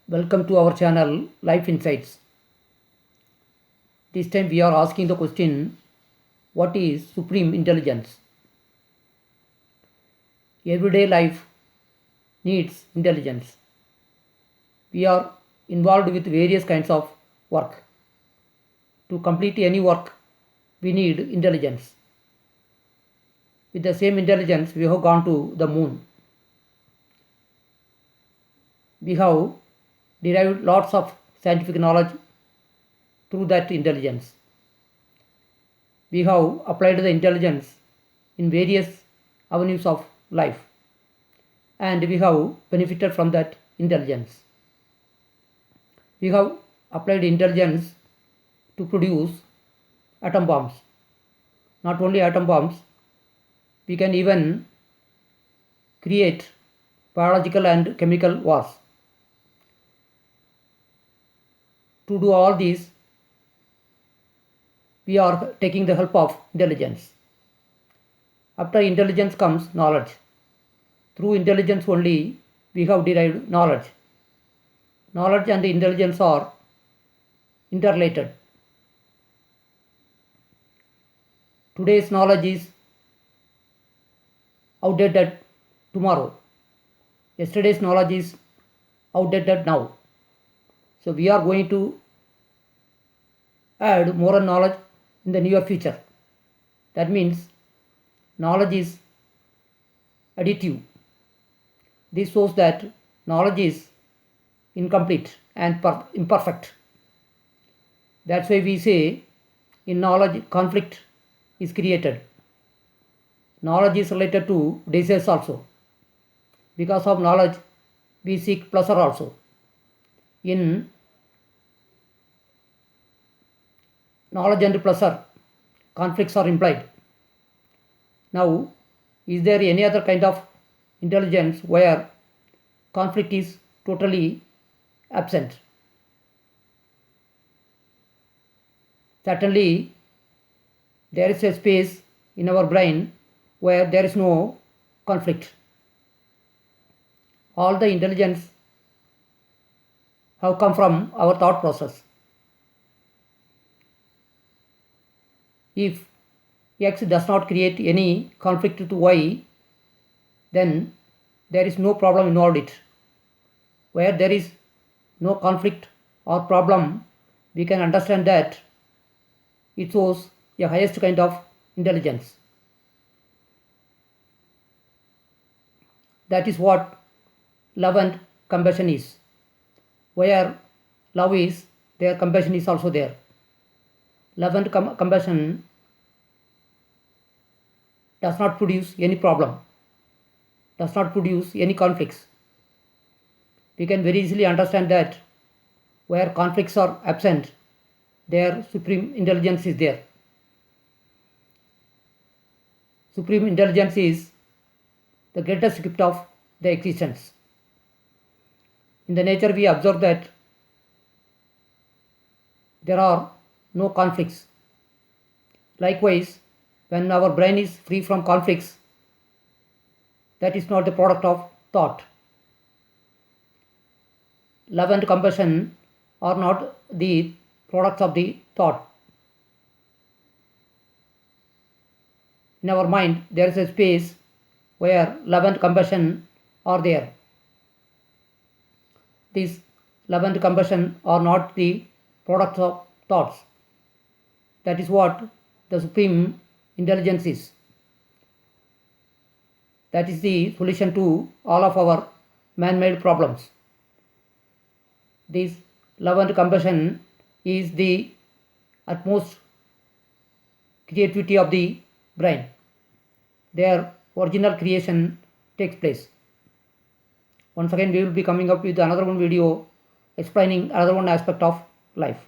Welcome to our channel Life Insights. This time we are asking the question, what is supreme intelligence? Everyday life needs intelligence. We are involved with various kinds of work. To complete any work, we need intelligence. With the same intelligence, we have gone to the moon. We have derived lots of scientific knowledge through that intelligence. We have applied the intelligence in various avenues of life, and we have benefited from that intelligence. We have applied intelligence to produce atom bombs. Not only atom bombs, we can even create biological and chemical wars. To do all these, we are taking the help of intelligence. After intelligence comes knowledge. Through intelligence only we have derived knowledge. Knowledge and intelligence are interrelated. Today's knowledge is outdated tomorrow. Yesterday's knowledge is outdated now. So we are going to add more knowledge in the near future. That means knowledge is additive. This shows that knowledge is incomplete and imperfect. That's why we say in knowledge conflict is created. Knowledge is related to desires also. Because of knowledge we seek pleasure also. In knowledge and pleasure, conflicts are implied. Now, is there any other kind of intelligence where conflict is totally absent? Certainly, there is a space in our brain where there is no conflict. All the intelligence have come from our thought process. If X does not create any conflict to Y, then there is no problem involved in it. Where there is no conflict or problem, we can understand that it shows a highest kind of intelligence. That is what love and compassion is. Where love is, there compassion is also there. Love and compassion does not produce any problem, does not produce any conflicts. We can very easily understand that where conflicts are absent, there supreme intelligence is there. Supreme intelligence is the greatest gift of the existence. In the nature we observe that there are no conflicts. Likewise, when our brain is free from conflicts, that is not the product of thought. Love and compassion are not the products of the thought. In our mind, there is a space where love and compassion are there. These love and compassion are not the products of thoughts. That is what the supreme intelligence is. That is the solution to all of our man-made problems. This love and compassion is the utmost creativity of the brain. Their original creation takes place. Once again, we will be coming up with another one video explaining another one aspect of life.